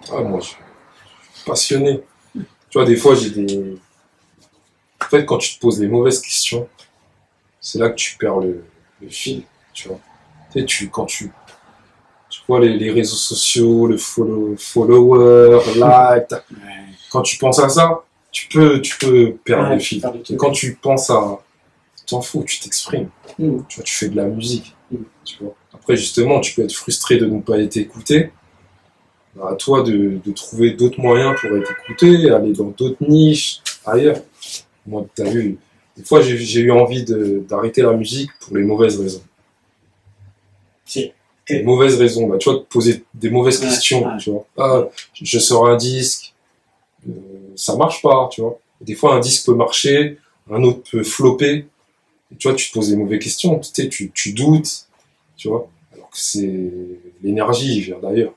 Ah, moi, je suis passionné. Tu vois, des fois, j'ai des... En fait, quand tu te poses les mauvaises questions, c'est là que tu perds le fil, tu vois. Tu sais, tu vois les réseaux sociaux, le follower, like, quand tu penses à ça, tu peux perdre le fil. Et quand tu penses à... Tu t'en fous, tu t'exprimes. Tu vois, tu fais de la musique. Tu vois. Après, justement, tu peux être frustré de ne pas être écouté. À toi de trouver d'autres moyens pour être écouté, aller dans d'autres niches, ailleurs. Moi, t'as vu, des fois, j'ai eu envie d'arrêter la musique pour les mauvaises raisons. Si. Les mauvaises raisons, bah, tu vois, de poser des mauvaises questions, tu vois. Ah, je sors un disque, ça marche pas, tu vois. Des fois, un disque peut marcher, un autre peut flopper. Et tu vois, tu te poses des mauvaises questions, tu sais, tu doutes, tu vois. Alors que c'est l'énergie, vient d'ailleurs.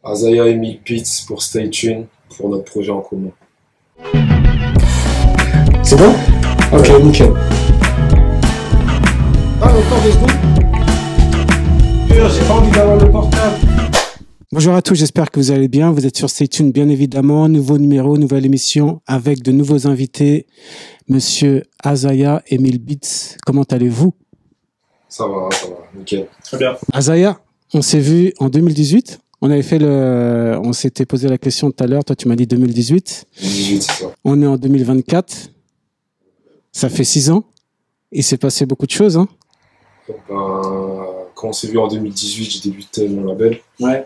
Azaya et Milk Beats pour Stay Tuned pour notre projet en commun. C'est bon? Ok, nickel. Ah, encore 2 secondes. J'ai pas envie d'avoir le portable. Bonjour à tous, j'espère que vous allez bien. Vous êtes sur Stay Tuned, bien évidemment. Nouveau numéro, nouvelle émission avec de nouveaux invités. Monsieur Azaya et Milk Beats, comment allez-vous? Ça va, nickel. Très bien. Azaya, on s'est vu en 2018. On s'était posé la question tout à l'heure. Toi, tu m'as dit 2018. 2018, c'est ça. On est en 2024. Ça fait 6 ans. Il s'est passé beaucoup de choses, hein. Quand on s'est vu en 2018, j'ai débuté mon label. Ouais.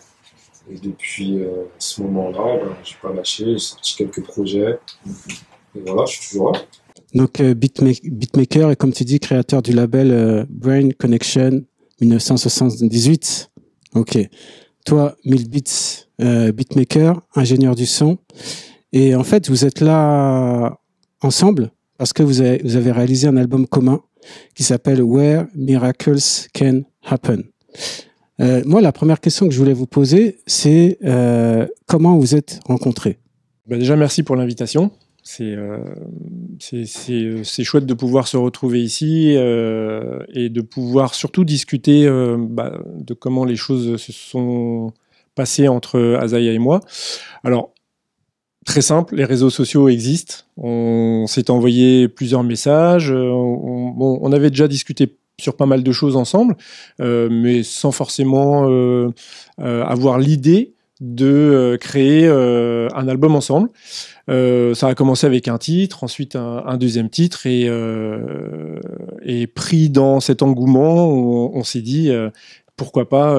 Et depuis ce moment-là, j'ai pas lâché, j'ai sorti quelques projets. Et voilà, je suis toujours là. Donc, beatmaker et comme tu dis, créateur du label Brain Connection 1978. Ok. Toi, Milk Beats, beatmaker, ingénieur du son. Et en fait, vous êtes là ensemble parce que vous avez réalisé un album commun qui s'appelle Where Miracles Can Happen. Moi, la première question que je voulais vous poser, c'est comment vous êtes rencontrés? Déjà, merci pour l'invitation. C'est chouette de pouvoir se retrouver ici et de pouvoir surtout discuter de comment les choses se sont passées entre Azaya et moi. Alors, très simple, les réseaux sociaux existent. On s'est envoyé plusieurs messages. On avait déjà discuté sur pas mal de choses ensemble, mais sans forcément avoir l'idée de créer un album ensemble. Ça a commencé avec un titre, ensuite un deuxième titre, et pris dans cet engouement, on s'est dit pourquoi pas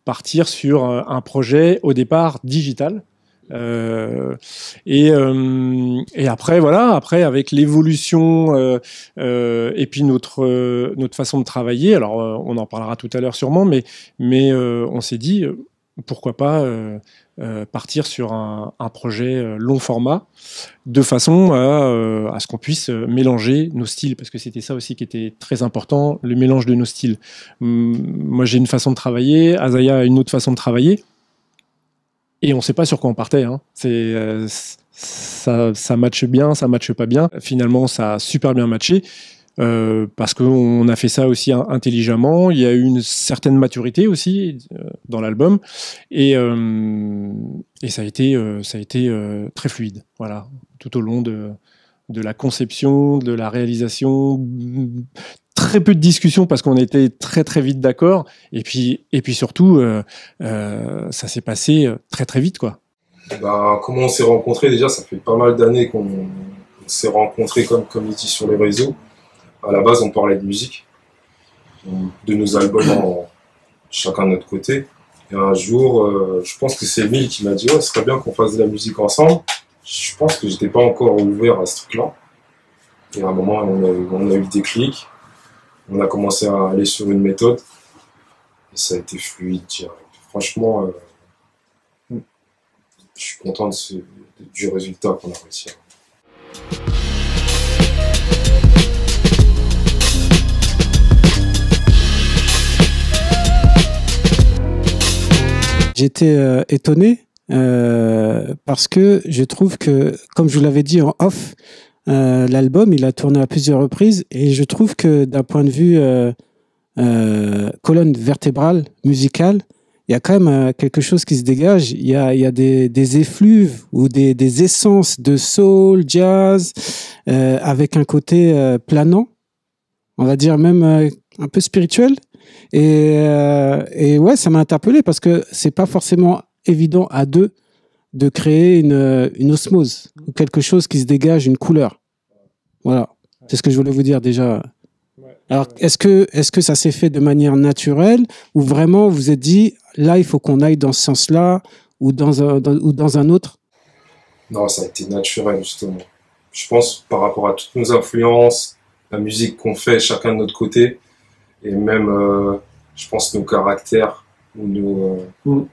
partir sur un projet au départ digital. Et après voilà, après avec l'évolution et puis notre façon de travailler, alors on en parlera tout à l'heure sûrement, mais on s'est dit pourquoi pas partir sur un projet long format de façon à ce qu'on puisse mélanger nos styles, parce que c'était ça aussi qui était très important, le mélange de nos styles. Moi j'ai une façon de travailler, Azaya a une autre façon de travailler, et on ne sait pas sur quoi on partait, hein. Ça matche bien, ça matche pas bien. Finalement ça a super bien matché. Parce qu'on a fait ça aussi intelligemment. Il y a eu une certaine maturité aussi dans l'album, et ça a été très fluide. Voilà, tout au long de la conception, de la réalisation. Très peu de discussions parce qu'on était très très vite d'accord. Et puis surtout, ça s'est passé très très vite, quoi. Comment on s'est rencontrés? Déjà, ça fait pas mal d'années qu'on s'est rencontrés comme il dit sur les réseaux. À la base, on parlait de musique, de nos albums chacun de notre côté. Et un jour, je pense que c'est Emile qui m'a dit « Ouais, ce serait bien qu'on fasse de la musique ensemble ». Je pense que j'étais pas encore ouvert à ce truc-là. Et à un moment, on a eu le déclic. On a commencé à aller sur une méthode. Et ça a été fluide, direct. Franchement, je suis content du résultat qu'on a réussi à avoir. J'étais étonné parce que je trouve que, comme je vous l'avais dit en off, l'album, il a tourné à plusieurs reprises et je trouve que d'un point de vue colonne vertébrale, musicale, il y a quand même quelque chose qui se dégage. Il y a des effluves ou des essences de soul, jazz, avec un côté planant, on va dire même un peu spirituel. Et ouais, ça m'a interpellé parce que c'est pas forcément évident à deux de créer une osmose ou quelque chose qui se dégage, une couleur. Voilà, c'est ce que je voulais vous dire déjà. Alors, est-ce que ça s'est fait de manière naturelle ou vraiment vous vous êtes dit, là, il faut qu'on aille dans ce sens-là ou dans un autre? Non, ça a été naturel, justement. Je pense, par rapport à toutes nos influences, la musique qu'on fait chacun de notre côté, et même, je pense, nos caractères, ou tu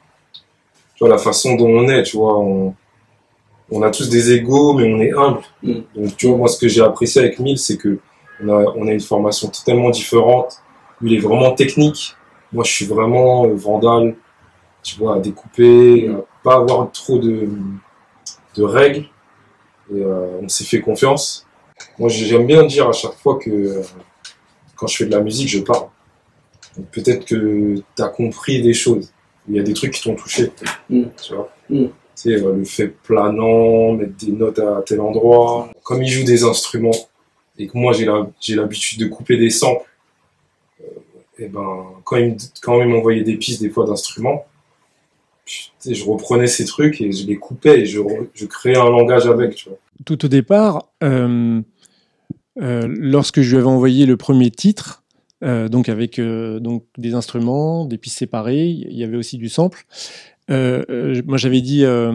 vois, la façon dont on est, tu vois, on a tous des égos, mais on est humble. Donc, tu vois, moi, ce que j'ai apprécié avec Mille, c'est que on a une formation totalement différente. Lui, il est vraiment technique. Moi, je suis vraiment vandale, tu vois, à découper, à pas avoir trop de règles. Et on s'est fait confiance. Moi, j'aime bien dire à chaque fois que quand je fais de la musique, je parle. Donc, peut-être que tu as compris des choses. Il y a des trucs qui t'ont touché, tu vois. Tu sais, le fait planant, mettre des notes à tel endroit. Comme il joue des instruments, et que moi j'ai l'habitude de couper des samples, et ben quand il m'envoyait des pistes des fois d'instruments, je reprenais ces trucs et je les coupais et je créais un langage avec, tu vois. Tout au départ, lorsque je lui avais envoyé le premier titre, donc avec donc des instruments, des pistes séparées, il y avait aussi du sample. Moi j'avais dit à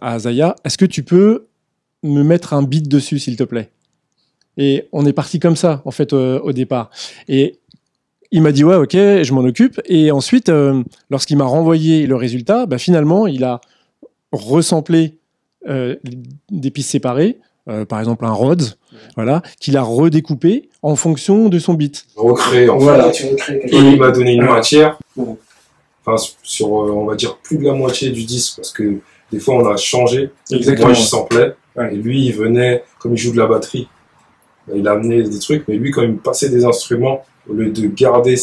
Azaya, est-ce que tu peux me mettre un beat dessus, s'il te plaît? Et on est parti comme ça, en fait, au départ. Et il m'a dit, ouais, ok, je m'en occupe. Et ensuite, lorsqu'il m'a renvoyé le résultat, bah, finalement, il a resamplé des pistes séparées, par exemple un Rhodes, voilà, qu'il a redécoupé en fonction de son beat. Recréer, en Voilà, fait. tu recrées quelque Et chose. il m'a donné une matière, Ouais. enfin, sur, on va dire, plus de la moitié du disque, parce que des fois, on a changé. Exactement. Moi, je samplais. Ouais. Et lui, il venait, comme il joue de la batterie, il a amené des trucs, mais lui, quand il me passait des instruments, au lieu de garder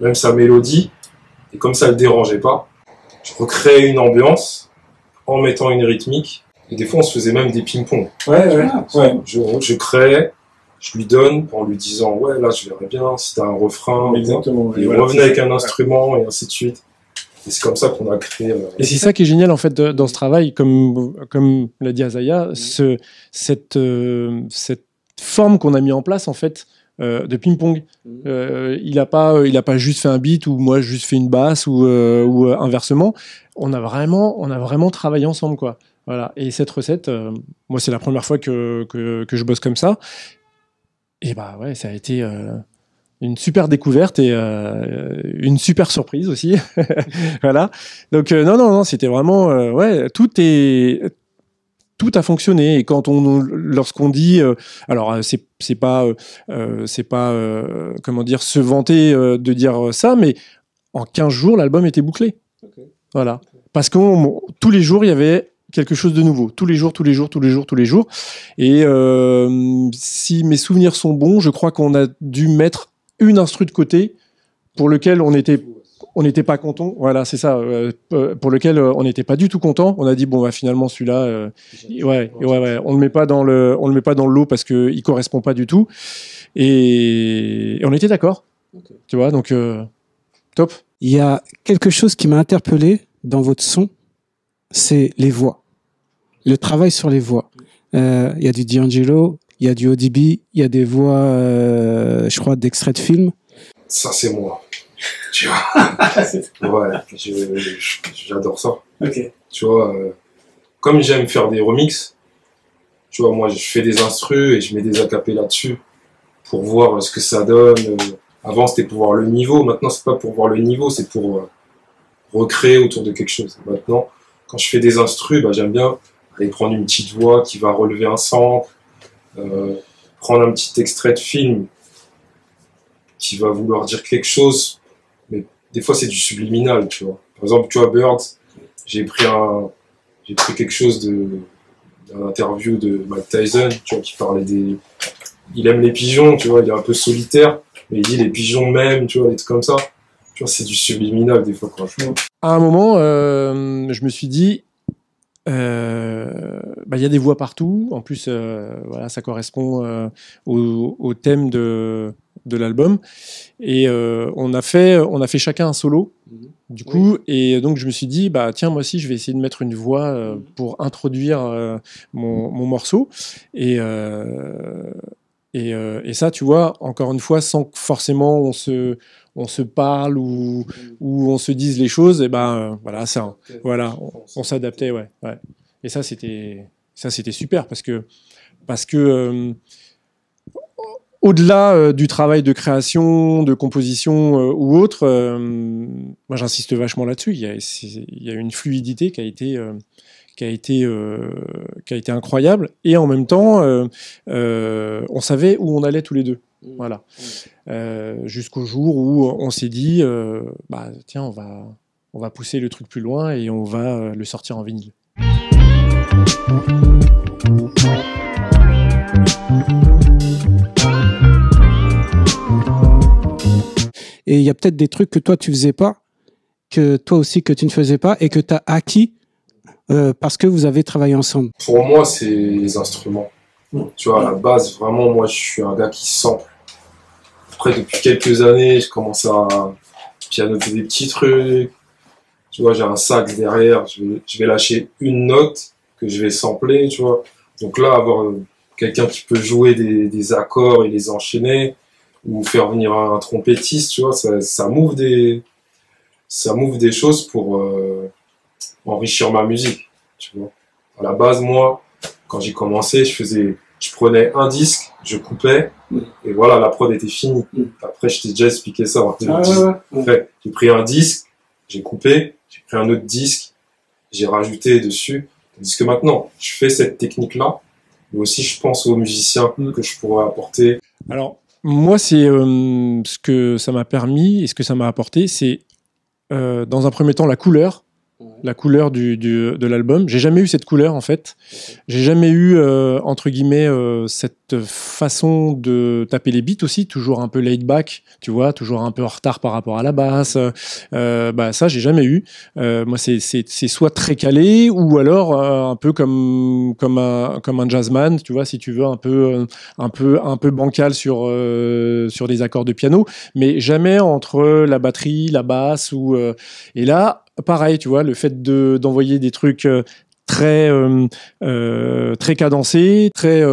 même sa mélodie, et comme ça le dérangeait pas, je recréais une ambiance en mettant une rythmique, et des fois, on se faisait même des ping-pong. Ouais. Je créais, je lui donne en lui disant, ouais, là, je verrais bien si t'as un refrain. Exactement. Et il revenait avec un instrument, et ainsi de suite. Et c'est comme ça qu'on a créé. Et c'est ça qui est génial en fait dans ce travail, comme l'a dit Azaya, cette forme qu'on a mis en place en fait de ping-pong. Il a pas juste fait un beat ou moi juste fait une basse ou inversement. On a vraiment travaillé ensemble quoi. Voilà. Et cette recette, moi c'est la première fois que je bosse comme ça. Et bah ouais, ça a été une super découverte et une super surprise aussi. Voilà. Donc non, c'était vraiment ouais, tout a fonctionné et lorsqu'on dit alors c'est pas comment dire se vanter de dire ça, mais en 15 jours l'album était bouclé. Okay. Voilà. Parce que tous les jours il y avait quelque chose de nouveau, tous les jours. Et si mes souvenirs sont bons, je crois qu'on a dû mettre une instru de côté pour lequel on n'était pas content. Voilà, c'est ça. Pour lequel on n'était pas du tout content. On a dit bon, bah, finalement celui-là, ouais, on le met pas dans le lot parce que il correspond pas du tout. Et on était d'accord. Okay. Tu vois, donc top. Il y a quelque chose qui m'a interpellé dans votre son, c'est les voix. Le travail sur les voix. Il y a du D'Angelo, il y a du ODB, il y a des voix, je crois, d'extraits de films. Ça, c'est moi. Tu vois. Ouais, j'adore ça. Okay. Tu vois, comme j'aime faire des remixes, tu vois, moi, je fais des instrus et je mets des acapellas dessus pour voir ce que ça donne. Avant, c'était pour voir le niveau. Maintenant, c'est pas pour voir le niveau, c'est pour recréer autour de quelque chose. Maintenant, quand je fais des instrus, bah, j'aime bien aller prendre une petite voix qui va relever un sample, prendre un petit extrait de film qui va vouloir dire quelque chose, mais des fois c'est du subliminal, tu vois. Par exemple, tu vois, Birds, j'ai pris quelque chose d'un interview de Mike Tyson, tu vois, qui parlait des... Il aime les pigeons, tu vois, il est un peu solitaire, mais il dit les pigeons même, tu vois, des trucs comme ça. Tu vois, c'est du subliminal des fois quand je vois. À un moment, je me suis dit, il y a des voix partout. En plus, voilà, ça correspond au thème de l'album. Et on a fait chacun un solo. Du coup, et donc je me suis dit, bah tiens, moi aussi, je vais essayer de mettre une voix pour introduire mon morceau. Et ça, tu vois, encore une fois, sans que forcément on se parle ou on se dise les choses, et ben voilà, ça, voilà, on s'adaptait, ouais. Et ça, c'était super parce que au-delà du travail de création, de composition ou autre, moi j'insiste vachement là-dessus. Il y a une fluidité qui a été incroyable, et en même temps, on savait où on allait tous les deux. Voilà. Jusqu'au jour où on s'est dit, tiens, on va pousser le truc plus loin et on va le sortir en vinyle. Et il y a peut-être des trucs que toi tu faisais pas, que toi aussi que tu ne faisais pas, et que tu as acquis parce que vous avez travaillé ensemble. Pour moi, c'est les instruments. Tu vois, à la base, vraiment, moi, je suis un gars qui sample. Après, depuis quelques années, je commence à pianoter des petits trucs. Tu vois, j'ai un sax derrière, je vais lâcher une note que je vais sampler, tu vois. Donc là, avoir quelqu'un qui peut jouer des accords et les enchaîner, ou faire venir un trompettiste, tu vois, ça m'ouvre des choses pour enrichir ma musique, tu vois. À la base, moi, quand j'ai commencé, je prenais un disque, je coupais, et voilà, la prod était finie. Après, je t'ai déjà expliqué ça. Après, j'ai pris un disque, j'ai coupé, j'ai pris un autre disque, j'ai rajouté dessus. Tandis que maintenant, je fais cette technique-là, mais aussi je pense aux musiciens que je pourrais apporter. Alors, moi, c'est ce que ça m'a permis et ce que ça m'a apporté, c'est dans un premier temps la couleur de l'album. J'ai jamais eu cette couleur en fait. J'ai jamais eu entre guillemets cette façon de taper les beats aussi, toujours un peu laid back, tu vois, toujours un peu en retard par rapport à la basse. Ça j'ai jamais eu. Moi c'est soit très calé ou alors un peu comme un jazzman, tu vois, si tu veux, un peu bancal sur des accords de piano, mais jamais entre la batterie, la basse et là pareil, tu vois, le fait d'envoyer des trucs très cadencés, très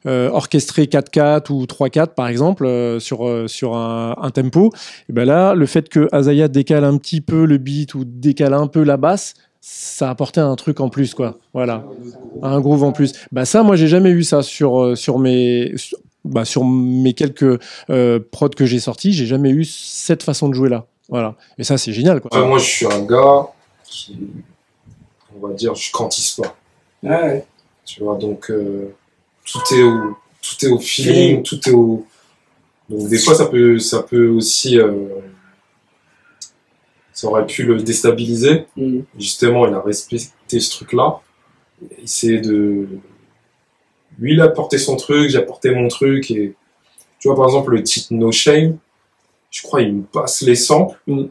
orchestrés 4/4 ou 3/4 par exemple sur un tempo. Et ben là, le fait que Azaya décale un petit peu le beat ou décale un peu la basse, ça apportait un truc en plus, quoi. Voilà, un groove en plus. Bah ça, moi, j'ai jamais eu ça sur mes quelques prods que j'ai sortis. J'ai jamais eu cette façon de jouer là. Voilà. Et ça, c'est génial, quoi. Après, moi, je suis un gars qui, on va dire, je quantise pas. Ouais. Tu vois, donc tout est au feeling, tout est au. Donc des fois, ça peut aussi, ça aurait pu le déstabiliser. Justement, il a respecté ce truc-là. Lui, il a apporté son truc, j'ai apporté mon truc, et tu vois, par exemple, le titre No Shame. Je crois il me passe les samples. Je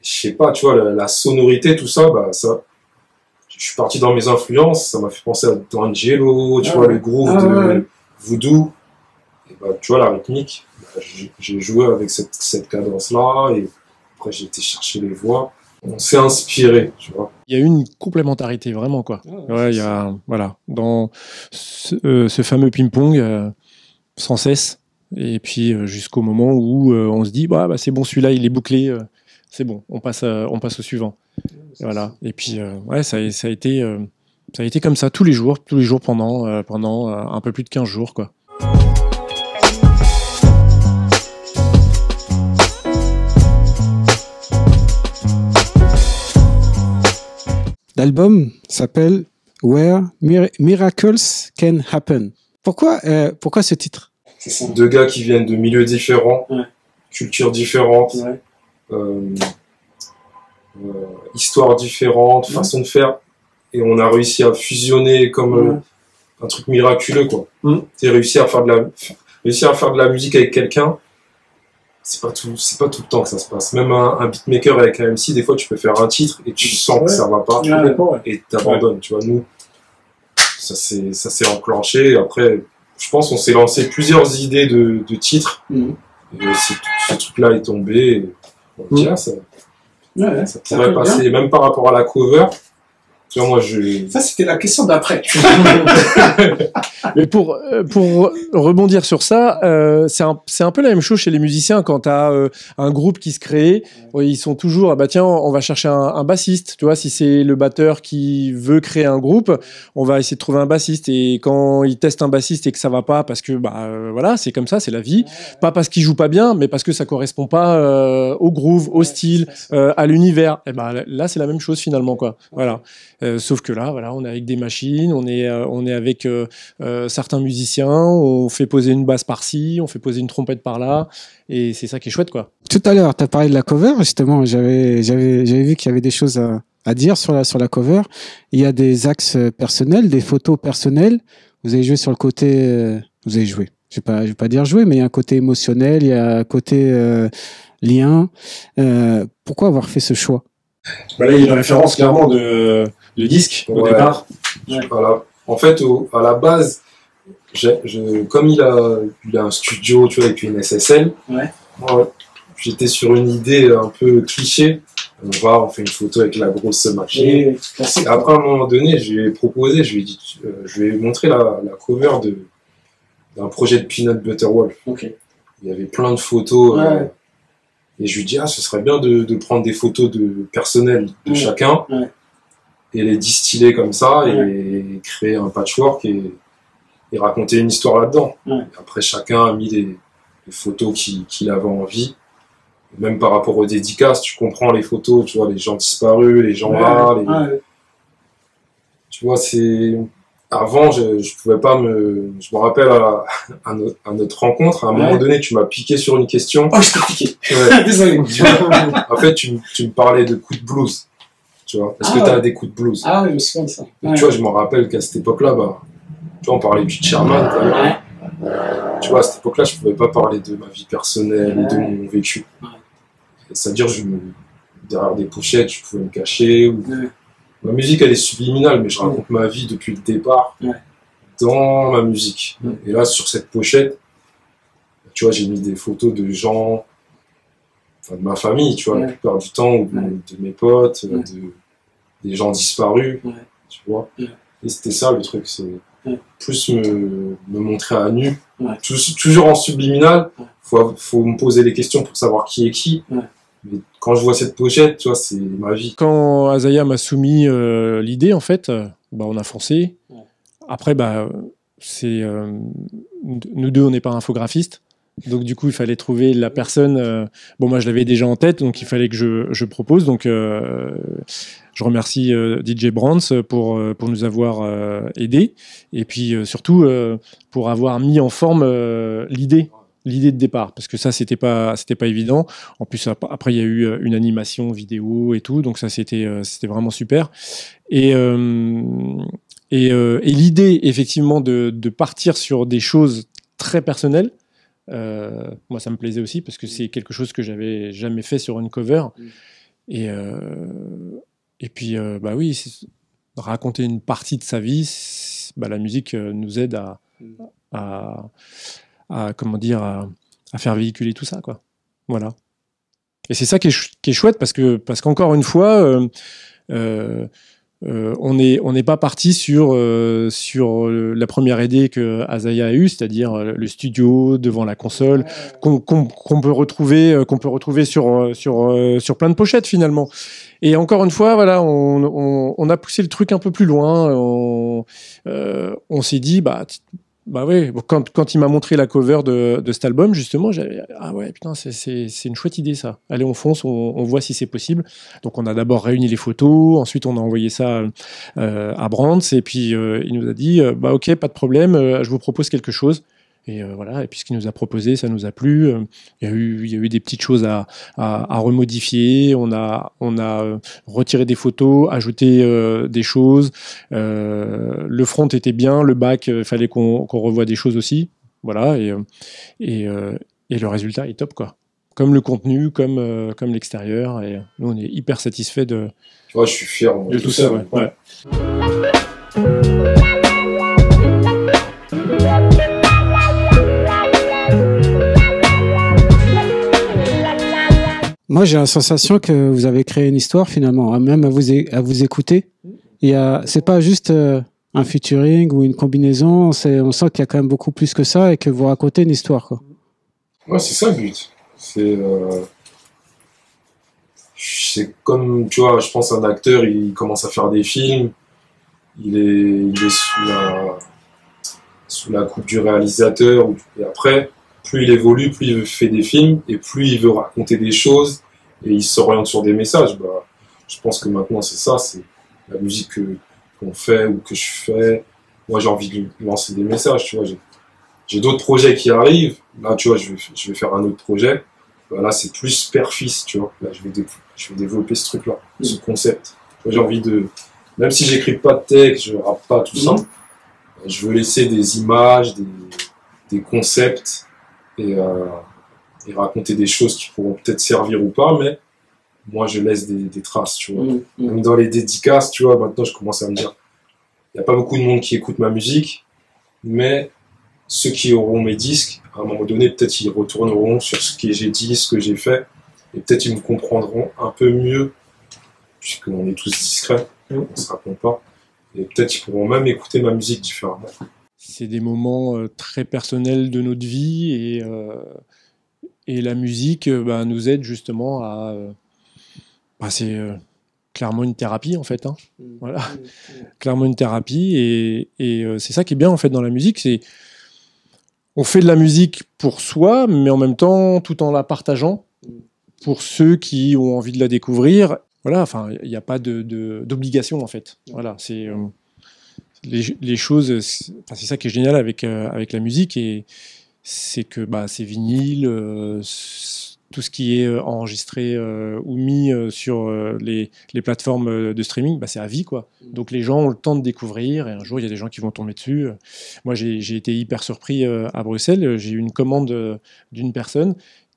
sais pas, tu vois, la sonorité, tout ça, je suis parti dans mes influences, ça m'a fait penser à D'Angelo, tu vois, le groove de Voodoo. Et tu vois, la rythmique, j'ai joué avec cette cadence-là, et après j'ai été chercher les voix. On s'est inspiré, tu vois. Il y a eu une complémentarité, vraiment, quoi. Ouais, il y a, voilà, dans ce fameux ping-pong, sans cesse. Et puis jusqu'au moment où on se dit c'est bon, celui-là il est bouclé, c'est bon, on passe au suivant. Et voilà. Et puis ça a été comme ça tous les jours pendant un peu plus de 15 jours, quoi. L'album s'appelle Where Miracles Can Happen. Pourquoi ce titre? C'est deux gars qui viennent de milieux différents, cultures différentes, histoires différentes, façons de faire, et on a réussi à fusionner comme un truc miraculeux, quoi. C'est réussir à faire de la musique avec quelqu'un. C'est pas tout le temps que ça se passe. Même un beatmaker avec un MC, des fois, tu peux faire un titre et tu sens que ça va pas. Et t'abandonnes, tu vois. Nous, ça s'est enclenché. Et après, je pense qu'on s'est lancé plusieurs idées de titres. Et ce truc-là est tombé. Et on dit, ça pourrait passer. Bien. Même par rapport à la cover, tu vois, ça, c'était la question d'après. Mais pour rebondir sur ça, c'est un peu la même chose chez les musiciens quand tu as un groupe qui se crée. Ils sont toujours, ah bah tiens, on va chercher un bassiste. Tu vois, si c'est le batteur qui veut créer un groupe, on va essayer de trouver un bassiste. Et quand ils testent un bassiste et que ça va pas, parce que voilà, c'est comme ça, c'est la vie. Pas parce qu'il joue pas bien, mais parce que ça correspond pas au groove, au style, à l'univers. Et ben là, c'est la même chose finalement, quoi. Voilà. Sauf que là, voilà, on est avec des machines, on est avec certains musiciens, on fait poser une basse par-ci, on fait poser une trompette par-là, et c'est ça qui est chouette, quoi. Tout à l'heure, tu as parlé de la cover, justement, j'avais vu qu'il y avait des choses à dire sur la cover. Il y a des axes personnels, des photos personnelles. Vous avez joué sur le côté... vous avez joué. Je vais pas dire jouer, mais il y a un côté émotionnel, il y a un côté lien. Pourquoi avoir fait ce choix? Là, il y a une référence clairement de disque au départ. Voilà. En fait, à la base, comme il a un studio, tu vois, avec une SSL, moi, j'étais sur une idée un peu cliché. On fait une photo avec la grosse machine. Et après, à un moment donné, je lui ai proposé, je lui ai montré la cover d'un projet de Peanut Butter Wolf. Il y avait plein de photos. Et je lui dis, ce serait bien de prendre des photos personnelles de chacun et les distiller comme ça et créer un patchwork et raconter une histoire là-dedans. Et après, chacun a mis les photos qu'il avait envie. Et même par rapport aux dédicaces, tu comprends les photos, tu vois, les gens disparus, les gens là. Tu vois, c'est... Avant, je pouvais pas je me rappelle à notre rencontre, à un moment donné, tu m'as piqué sur une question. Oh, je t'ai piqué. Désolé. En fait, tu me parlais de coups de blues. Tu vois, est-ce que tu as des coups de blues? Ah oui, je me souviens de ça. Tu vois, je me rappelle qu'à cette époque-là, tu vois, on parlait du Sherman. Tu vois, à cette époque-là, je pouvais pas parler de ma vie personnelle ou de mon vécu. C'est-à-dire, derrière des pochettes, je pouvais me cacher. Ma musique, elle est subliminale, mais je raconte ma vie depuis le départ dans ma musique. Et là, sur cette pochette, tu vois, j'ai mis des photos de gens, de ma famille, tu vois, la plupart du temps, ou de mes potes, des gens disparus, tu vois. Et c'était ça le truc, c'est plus me montrer à nu, toujours en subliminal. Faut me poser des questions pour savoir qui est qui. Mais quand je vois cette pochette, tu vois, c'est ma vie. Quand Azaya m'a soumis l'idée, en fait, on a foncé. Après, nous deux, on n'est pas infographistes. Donc, du coup, il fallait trouver la personne. Moi, je l'avais déjà en tête, donc il fallait que je propose. Donc, je remercie DJ Brands pour nous avoir aidés. Et puis, surtout, pour avoir mis en forme l'idée de départ, parce que ça, c'était pas évident. En plus, après, il y a eu une animation vidéo et tout, donc ça, c'était vraiment super. Et l'idée, effectivement, de partir sur des choses très personnelles, moi, ça me plaisait aussi, parce que c'est quelque chose que j'avais jamais fait sur une cover. Et puis, oui, raconter une partie de sa vie, la musique nous aide à faire véhiculer tout ça, quoi. Voilà. Et c'est ça qui est chouette, parce qu'encore une fois, on n'est pas parti sur la première idée que Azaya a eue, c'est-à-dire le studio devant la console, qu'on peut retrouver sur plein de pochettes finalement. Et encore une fois, voilà, on a poussé le truc un peu plus loin. On s'est dit, ouais, quand il m'a montré la cover de cet album, justement, j'avais putain, c'est une chouette idée, ça. Allez, on fonce, on voit si c'est possible. Donc, on a d'abord réuni les photos, ensuite on a envoyé ça à Brands, et puis il nous a dit, ok, pas de problème, je vous propose quelque chose. Voilà. Et puis ce qu'il nous a proposé, ça nous a plu. Il y a eu des petites choses à remodifier. On a retiré des photos, ajouté des choses. Le front était bien, le back, il fallait qu'on revoie des choses aussi. Voilà. Et le résultat est top, quoi. Comme le contenu, comme l'extérieur. Et nous, on est hyper satisfaits de. Tu vois, je suis fier de tout ça. Ouais. Moi, j'ai la sensation que vous avez créé une histoire finalement, hein, même à vous écouter. C'est pas juste un featuring ou une combinaison. On sent qu'il y a quand même beaucoup plus que ça et que vous racontez une histoire, quoi. Ouais, c'est ça le but. C'est comme, tu vois, je pense un acteur, il commence à faire des films, il est sous la coupe du réalisateur, et après, plus il évolue, plus il fait des films, et plus il veut raconter des choses, et il s'oriente sur des messages. Bah, je pense que maintenant, c'est ça, c'est la musique qu'on fait ou que je fais. Moi, j'ai envie de lancer des messages, tu vois. J'ai d'autres projets qui arrivent. Là, tu vois, je vais faire un autre projet. Bah, là, c'est plus père-fils, tu vois. Là, je vais développer ce truc-là, ce concept. J'ai envie de... Même si j'écris pas de texte, je rappe pas, tout ça, je veux laisser des images, des concepts et raconter des choses qui pourront peut-être servir ou pas, mais moi, je laisse des traces, tu vois. Même dans les dédicaces, tu vois, maintenant, je commence à me dire, il n'y a pas beaucoup de monde qui écoute ma musique, mais ceux qui auront mes disques, à un moment donné, peut-être ils retourneront sur ce que j'ai dit, ce que j'ai fait, et peut-être ils me comprendront un peu mieux, puisqu'on est tous discrets, on ne se raconte pas, et peut-être ils pourront même écouter ma musique différemment. C'est des moments très personnels de notre vie, et la musique nous aide justement à... c'est clairement une thérapie, en fait. Hein. Voilà. Clairement une thérapie, et c'est ça qui est bien, en fait, dans la musique, c'est on fait de la musique pour soi, mais en même temps, tout en la partageant pour ceux qui ont envie de la découvrir. Voilà, enfin, il n'y a pas d'obligation, en fait. Voilà, c'est les choses. C'est ça qui est génial avec la musique, et c'est que c'est vinyle, tout ce qui est enregistré ou mis sur les plateformes de streaming, c'est à vie, quoi. Donc les gens ont le temps de découvrir, et un jour il y a des gens qui vont tomber dessus. Moi j'ai été hyper surpris à Bruxelles. J'ai eu une commande d'une personne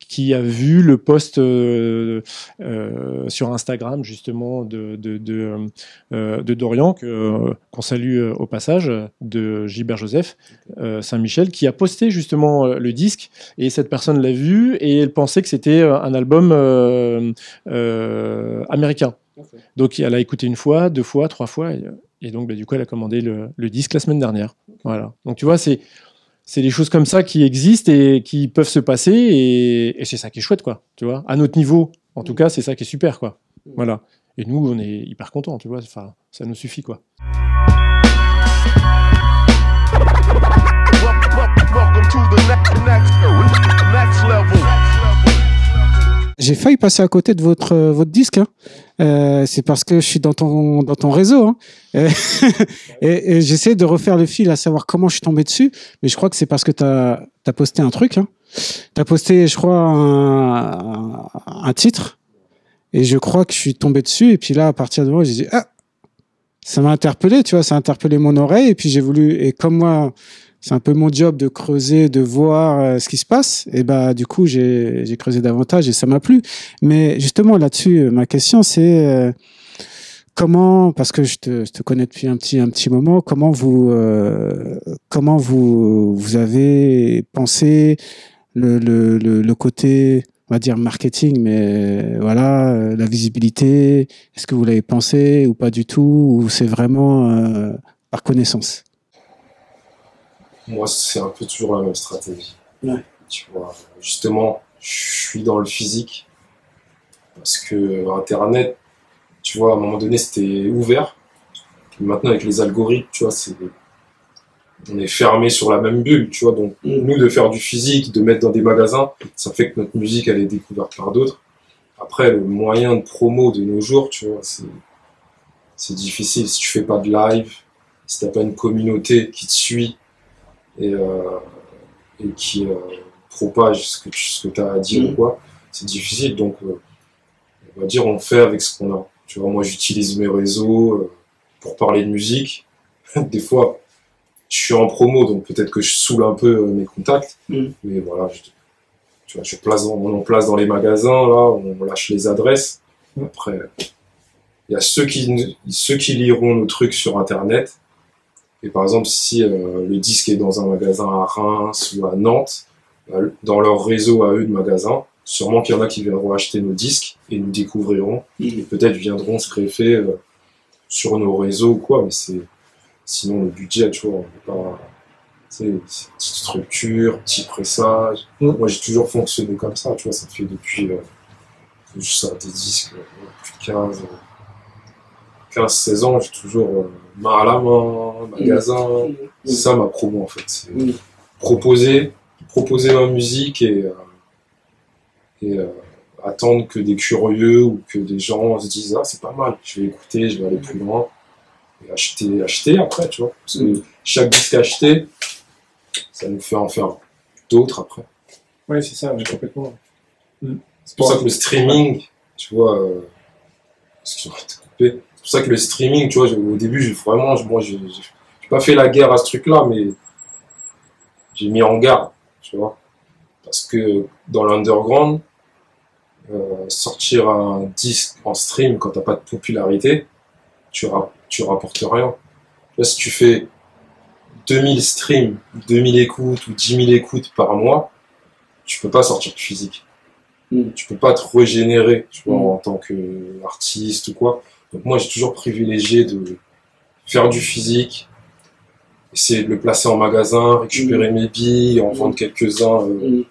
qui a vu le post sur Instagram justement de Dorian, qu'on salue au passage, de Gilbert Joseph Saint-Michel, qui a posté justement le disque, et cette personne l'a vu et elle pensait que c'était un album américain. Okay. Donc elle a écouté une fois, 2 fois, 3 fois, et donc du coup elle a commandé le disque la semaine dernière. Okay. Voilà. Donc tu vois, c'est des choses comme ça qui existent et qui peuvent se passer, et c'est ça qui est chouette, quoi. Tu vois, à notre niveau, en tout cas, c'est ça qui est super, quoi. Voilà. Et nous, on est hyper contents, tu vois. Enfin, ça nous suffit, quoi. J'ai failli passer à côté de votre disque, hein. C'est parce que je suis dans ton réseau, hein. Et j'essaie de refaire le fil à savoir comment je suis tombé dessus, mais je crois que c'est parce que t'as posté un truc, hein. T'as posté, je crois, un titre, et je crois que je suis tombé dessus, et puis là, à partir de là, j'ai dit, ça m'a interpellé, tu vois, ça a interpellé mon oreille, et puis j'ai voulu, et comme moi, c'est un peu mon job de creuser, de voir ce qui se passe. Et du coup, j'ai creusé davantage et ça m'a plu. Mais justement, là-dessus, ma question, c'est comment, parce que je te connais depuis un petit moment, comment vous avez pensé le côté, on va dire marketing, mais voilà, la visibilité. Est-ce que vous l'avez pensé ou pas du tout, ou c'est vraiment par connaissance? Moi, c'est un peu toujours la même stratégie. Ouais. Tu vois, justement, je suis dans le physique parce que Internet, tu vois, à un moment donné, c'était ouvert. Et maintenant, avec les algorithmes, tu vois, on est fermé sur la même bulle, tu vois. Donc, nous, de faire du physique, de mettre dans des magasins, ça fait que notre musique, elle est découverte par d'autres. Après, le moyen de promo de nos jours, tu vois, c'est difficile. Si tu fais pas de live, si t'as pas une communauté qui te suit, et et qui propage ce que tu as à dire ou quoi, c'est difficile. Donc, on va dire, on fait avec ce qu'on a. Tu vois, moi, j'utilise mes réseaux pour parler de musique. Des fois, je suis en promo, donc peut-être que je saoule un peu mes contacts. Mais voilà, tu vois, on en place dans les magasins, là, on lâche les adresses. Après, il y a ceux qui liront nos trucs sur Internet. Et par exemple, si le disque est dans un magasin à Reims ou à Nantes, dans leur réseau à eux de magasins, sûrement qu'il y en a qui viendront acheter nos disques et nous découvriront. Et peut-être viendront se greffer sur nos réseaux ou quoi, mais sinon le budget, tu vois, on peut pas. C'est petite structure, petit pressage. Moi, j'ai toujours fonctionné comme ça, tu vois, ça fait depuis que je sors des disques, plus de 15-16 ans, j'ai toujours main à la main, magasin. C'est ça ma promo en fait. C'est proposer ma musique et attendre que des curieux ou que des gens se disent ah c'est pas mal, je vais écouter, je vais aller plus loin et acheter après, tu vois. Parce que chaque disque acheté, ça nous fait en faire d'autres après. Ouais, c'est ça, complètement. C'est pour ça que le streaming, tu vois, excuse-moi de te couper. C'est pour ça que le streaming, tu vois, au début, j'ai pas fait la guerre à ce truc-là, mais j'ai mis en garde, tu vois. Parce que dans l'underground, sortir un disque en stream quand t'as pas de popularité, tu rapportes rien. Là, si tu fais 2000 streams, 2000 écoutes ou 10 000 écoutes par mois, tu peux pas sortir de physique. Tu peux pas te régénérer, tu vois, en tant qu'artiste ou quoi. Donc moi, j'ai toujours privilégié de faire du physique, essayer de le placer en magasin, récupérer mes billes, en vendre quelques-uns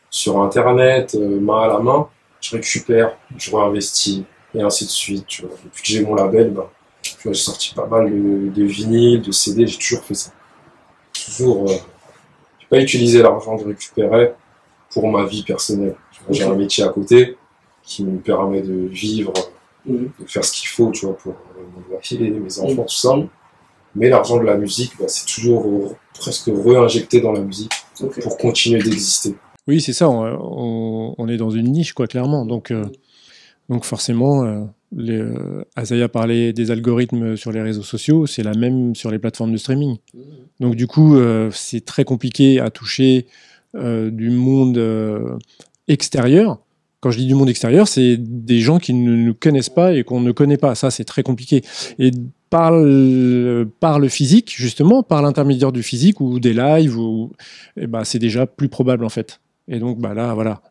sur Internet, main à la main. Je récupère, je réinvestis, et ainsi de suite. Tu vois. Depuis que j'ai mon label, tu vois, j'ai sorti pas mal de vinyles, de CD, j'ai toujours fait ça. Toujours, j'ai pas utilisé l'argent que je récupérais pour ma vie personnelle. Tu vois, j'ai un métier à côté qui me permet de vivre, de faire ce qu'il faut, tu vois, pour mon loyer, mes enfants, tout ça. Mais l'argent de la musique, c'est toujours presque réinjecté dans la musique pour continuer d'exister. Oui, c'est ça, on est dans une niche, quoi, clairement. Donc forcément, Azaya parlait des algorithmes sur les réseaux sociaux, c'est la même sur les plateformes de streaming. Donc du coup, c'est très compliqué à toucher du monde extérieur. Quand je dis du monde extérieur, c'est des gens qui ne nous connaissent pas et qu'on ne connaît pas. Ça, c'est très compliqué. Et par le physique, justement, par l'intermédiaire du physique ou des lives, c'est déjà plus probable, en fait. Et donc, là, voilà.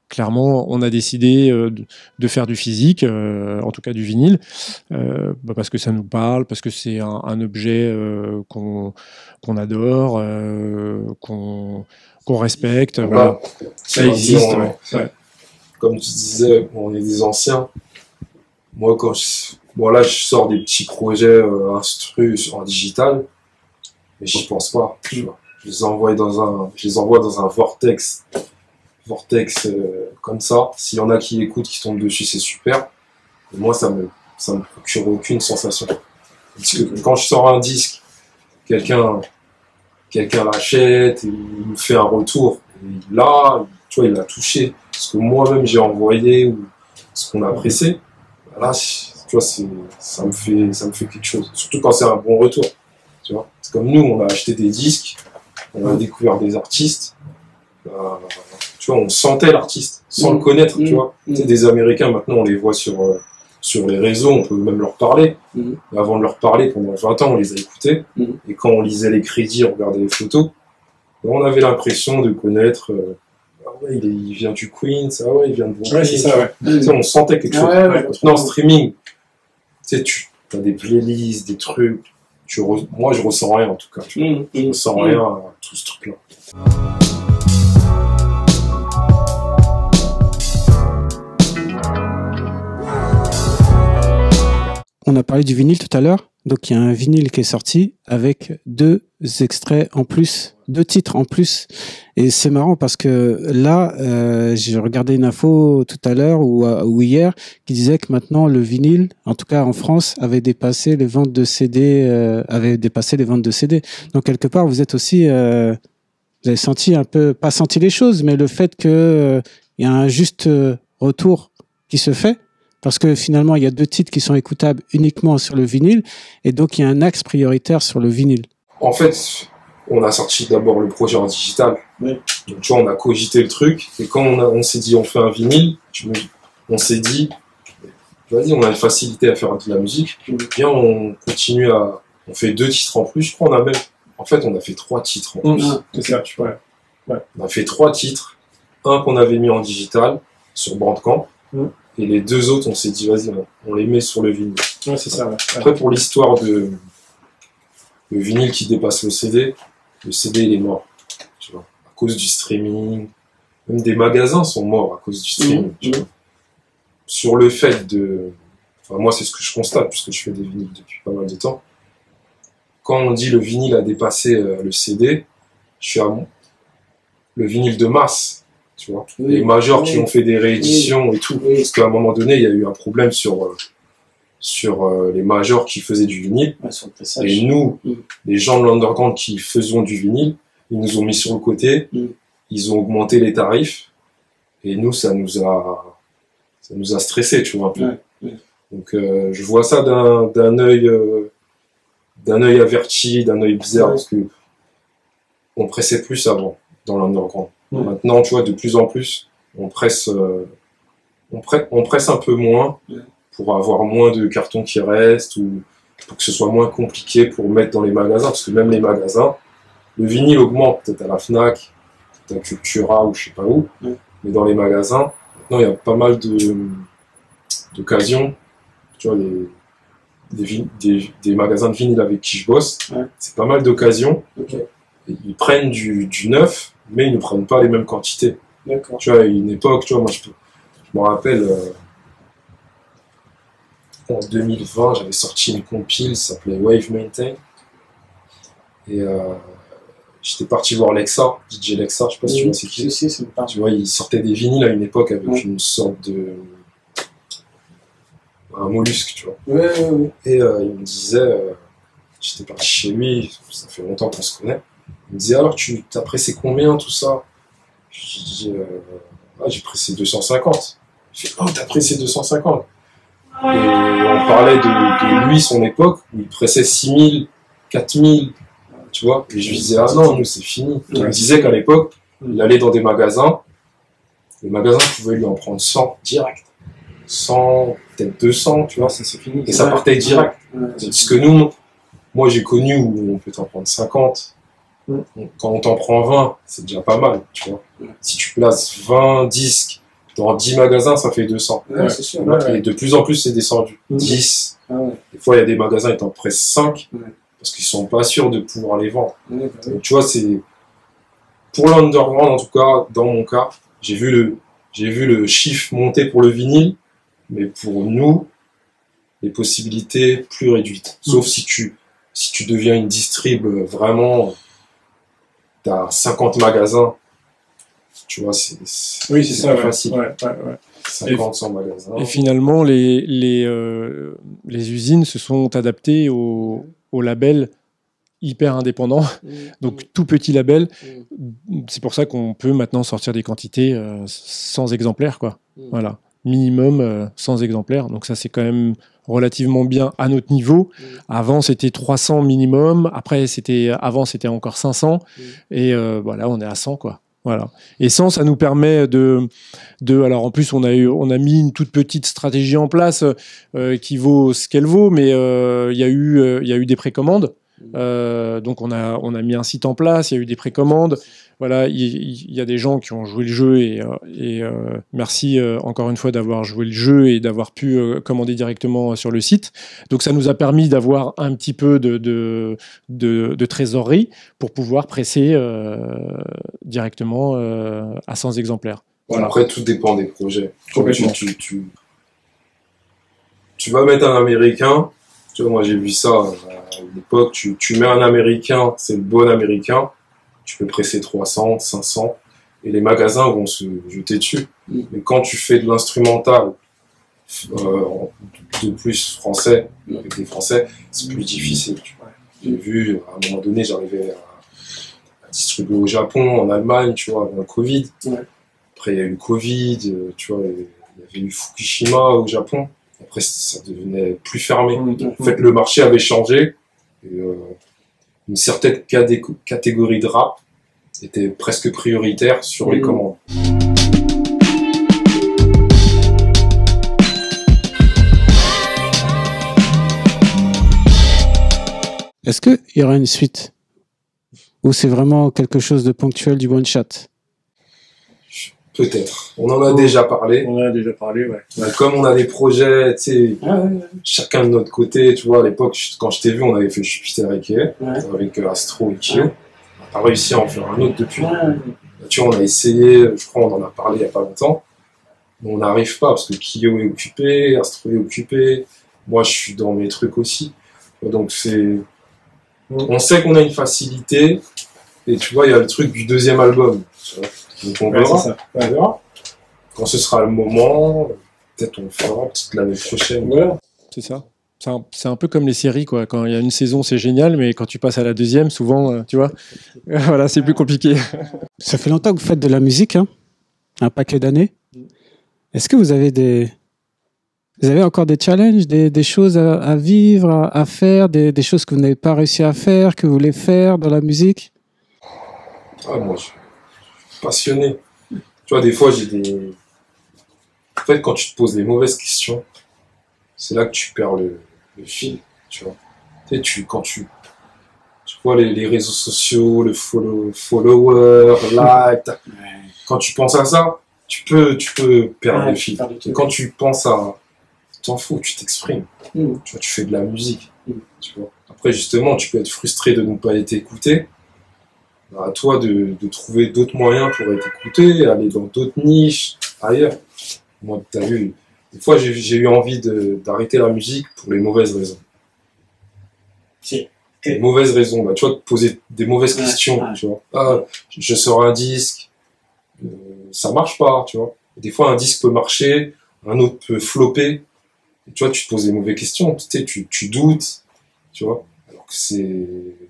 Clairement, on a décidé de faire du physique, en tout cas du vinyle, parce que ça nous parle, parce que c'est un objet qu'on adore, qu'on respecte. Voilà. Ça existe. Ouais. Comme tu disais, on est des anciens. Moi, là, je sors des petits projets instrus en digital, mais j'y pense pas. Tu vois. Je les envoie dans un vortex comme ça. S'il y en a qui écoutent, qui tombent dessus, c'est super. Et moi, ça me procure aucune sensation. Parce que quand je sors un disque, quelqu'un l'achète, et il me fait un retour. Et là, tu vois, il l'a touché. Ce que moi-même j'ai envoyé ou ce qu'on a pressé. Là, tu vois, ça me fait quelque chose. Surtout quand c'est un bon retour. Tu vois, c'est comme nous, on a acheté des disques, on a découvert des artistes. Tu vois, on sentait l'artiste sans le connaître, tu vois. Tu sais, des Américains, maintenant, on les voit sur les réseaux, on peut même leur parler. Mais avant de leur parler, pendant 20 ans, on les a écoutés. Et quand on lisait les crédits, on regardait les photos, on avait l'impression de connaître... ah ouais, il vient du Queens, ah ouais, il vient de Brooklyn. Ouais, c'est ça, ouais. Tu sais, on sentait quelque chose. Maintenant, en streaming, tu sais, tu as des playlists, des trucs. Moi, je ressens rien, en tout cas. Je ressens rien à tout ce truc-là. On a parlé du vinyle tout à l'heure. Donc, il y a un vinyle qui est sorti avec 2 extraits en plus, 2 titres en plus. Et c'est marrant parce que là, j'ai regardé une info tout à l'heure ou hier qui disait que maintenant le vinyle, en tout cas en France, avait dépassé les ventes de CD, Donc, quelque part, vous êtes aussi Vous avez senti un peu, pas senti les choses, mais le fait que il y a un juste retour qui se fait, parce que finalement, il y a 2 titres qui sont écoutables uniquement sur le vinyle, et donc il y a un axe prioritaire sur le vinyle. En fait, on a sorti d'abord le projet en digital. Oui. Donc, tu vois, on a cogité le truc, et quand on s'est dit on fait un vinyle, on s'est dit, vas-y, on a une facilité à faire de la musique, bien on continue on fait 2 titres en plus, je crois, en fait, on a fait 3 titres en plus. C'est ça, tu vois. On a fait 3 titres, un qu'on avait mis en digital, sur Bandcamp, et les 2 autres, on s'est dit, vas-y, on les met sur le vinyle. Ouais, c'est ça, ouais. Après, pour l'histoire de le vinyle qui dépasse le CD il est mort, tu vois, à cause du streaming. Même des magasins sont morts à cause du streaming. Tu vois. Sur le fait enfin, moi, c'est ce que je constate, puisque je fais des vinyles depuis pas mal de temps. Quand on dit le vinyle a dépassé le CD, je suis à le vinyle de masse, tu vois. Oui. Les majors qui ont fait des rééditions et tout. Oui. Parce qu'à un moment donné, il y a eu un problème sur les majors qui faisaient du vinyle. Ouais, sur le pressage. Et nous, les gens de l'underground qui faisons du vinyle, ils nous ont mis sur le côté, ils ont augmenté les tarifs, et nous, ça nous a stressé, tu vois, un peu. Ouais. Donc, je vois ça d'un œil averti, d'un œil bizarre, parce que on pressait plus avant, dans l'underground. Maintenant, tu vois, de plus en plus, on presse un peu moins, pour avoir moins de cartons qui restent, ou pour que ce soit moins compliqué pour mettre dans les magasins, parce que même les magasins, le vinyle augmente, peut-être à la Fnac, peut-être à Cultura, ou je sais pas où, mais dans les magasins, maintenant, il y a pas mal d'occasions, tu vois, des magasins de vinyle avec qui je bosse, c'est pas mal d'occasions. Ils prennent du neuf, mais ils ne prennent pas les mêmes quantités. D'accord. Tu vois, à une époque, tu vois, moi je me rappelle, en 2020, j'avais sorti une compile, ça s'appelait Wave Maintain. Et j'étais parti voir Lexa, DJ Lexa, je sais pas si tu vois c'est qui. Si, ça me parle. Tu vois, il sortait des vinyles à une époque avec une sorte de un mollusque, tu vois. Ouais. Et il me disait, j'étais parti chez lui, ça fait longtemps qu'on se connaît. Il me disait, alors tu t'as pressé combien tout ça? Je dis, j'ai pressé 250. Il fait, oh, t'as pressé 250. Et on parlait de lui, son époque, où il pressait 6000, 4000, tu vois. Et je lui disais, ah non, nous c'est fini. Il me disait qu'à l'époque, il allait dans des magasins, les magasins pouvaient lui en prendre 100 direct. 100, peut-être 200, tu vois. Ça, c'est fini. Et ça partait direct. Parce que nous, moi j'ai connu où on peut t'en prendre 50. Quand on t'en prend 20, c'est déjà pas mal, tu vois. Si tu places 20 disques dans 10 magasins, ça fait 200. Ouais, c'est sûr. Et de plus en plus, c'est descendu. 10. Des fois, il y a des magasins, ils t'en pressent 5 parce qu'ils sont pas sûrs de pouvoir les vendre. Donc, tu vois, c'est pour l'underground, en tout cas, dans mon cas, j'ai vu le chiffre monter pour le vinyle, mais pour nous, les possibilités plus réduites. Sauf si tu deviens une distrib vraiment, t'as 50 magasins, tu vois, c'est ça, facile. Ouais. 50, 100 magasins. Et finalement, les usines se sont adaptées au label hyper indépendant, donc tout petit label. C'est pour ça qu'on peut maintenant sortir des quantités sans exemplaires, quoi. Voilà, minimum 100 exemplaires. Donc ça, c'est quand même relativement bien à notre niveau. Avant, c'était 300 minimum. Après, avant, c'était encore 500. Et voilà, on est à 100, quoi. Voilà. Et 100, ça nous permet alors en plus, on a mis une toute petite stratégie en place qui vaut ce qu'elle vaut, mais il y a eu des précommandes. Donc on a mis un site en place, il y a eu des précommandes. Voilà, il y a des gens qui ont joué le jeu et merci encore une fois d'avoir joué le jeu et d'avoir pu commander directement sur le site. Donc ça nous a permis d'avoir un petit peu de trésorerie pour pouvoir presser directement à 100 exemplaires. Voilà. Après, tout dépend des projets. Complètement. Tu vas mettre un Américain. Tu vois, moi j'ai vu ça à l'époque. Tu mets un Américain, c'est le bon Américain. Tu peux presser 300, 500, et les magasins vont se jeter dessus. Mais quand tu fais de l'instrumental, de plus français, avec des Français, c'est plus difficile. J'ai vu, à un moment donné, j'arrivais à distribué au Japon, en Allemagne, tu vois, avant le Covid. Ouais. Après, il y a eu le Covid, tu vois, il y avait eu Fukushima au Japon. Après, ça devenait plus fermé. En fait, le marché avait changé. Et, une certaine catégorie de rap était presque prioritaire sur les commandes. Est-ce qu'il y aura une suite? Ou c'est vraiment quelque chose de ponctuel du one shot? Peut-être. On en a déjà parlé. On en a déjà parlé, ouais. Comme on a des projets, tu sais, Ouais. chacun de notre côté, tu vois, à l'époque, quand je t'ai vu, on avait fait Jupiter et Kay, Ouais. avec Astro et Kyo. On n'a pas réussi à en faire un autre depuis. Ouais. Tu vois, on a essayé, je crois, on en a parlé il n'y a pas longtemps. Mais on n'arrive pas parce que Kyo est occupé, Astro est occupé. Moi, je suis dans mes trucs aussi. Donc, on sait qu'on a une facilité. Et tu vois, il y a le truc du deuxième album. Tu vois. Donc, on verra. C'est ça. Ouais. On verra. Quand ce sera le moment, peut-être on le fera, peut-être l'année prochaine. Voilà. C'est ça. C'est un peu comme les séries, quoi. Quand il y a une saison, c'est génial, mais quand tu passes à la deuxième, souvent, tu vois, voilà, c'est plus compliqué. Ça fait longtemps que vous faites de la musique, hein? Un paquet d'années. Est-ce que vous avez encore des challenges, des choses à vivre, à faire, des choses que vous n'avez pas réussi à faire, que vous voulez faire dans la musique? Ah, moi, je suis passionné. Tu vois, des fois, j'ai des... En fait, quand tu te poses les mauvaises questions, c'est là que tu perds le fil, tu vois. Tu sais, quand tu vois les réseaux sociaux, le follower, like, quand tu penses à ça, tu peux perdre le fil. Et quand tu penses à... T'en fous, tu t'exprimes. Tu vois, tu fais de la musique. Tu vois. Après, justement, tu peux être frustré de ne pas être écouté. À toi de trouver d'autres moyens pour être écouté, aller dans d'autres niches, ailleurs. Moi, tu as vu, des fois, j'ai eu envie d'arrêter la musique pour les mauvaises raisons. Si. Les mauvaises raisons, bah, tu vois, te poser des mauvaises questions, tu vois. Ah, je sors un disque, ça marche pas, tu vois. Des fois, un disque peut marcher, un autre peut flopper. Et tu vois, tu te poses des mauvaises questions, tu sais, tu doutes, tu vois. Alors que c'est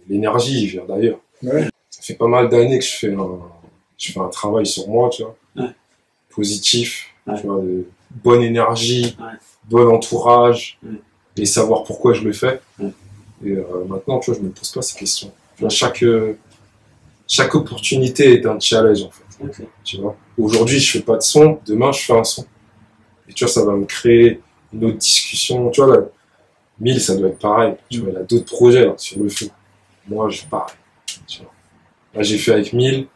l'énergie, vient d'ailleurs. Ouais. Ça fait pas mal d'années que je fais un travail sur moi, tu vois. Ouais. Positif, Ouais. tu vois, de bonne énergie, Ouais. bon entourage, Ouais. et savoir pourquoi je le fais. Ouais. Et maintenant, tu vois, je me pose pas ces questions. Tu vois, chaque opportunité est un challenge, en fait. Okay. Tu vois. Aujourd'hui, je fais pas de son, demain, je fais un son. Et tu vois, ça va me créer une autre discussion. Tu vois, là, 1000, ça doit être pareil. Tu vois, il y a d'autres projets là, sur le feu. Moi, je pars. Tu vois. Là, j'ai fait avec 1000.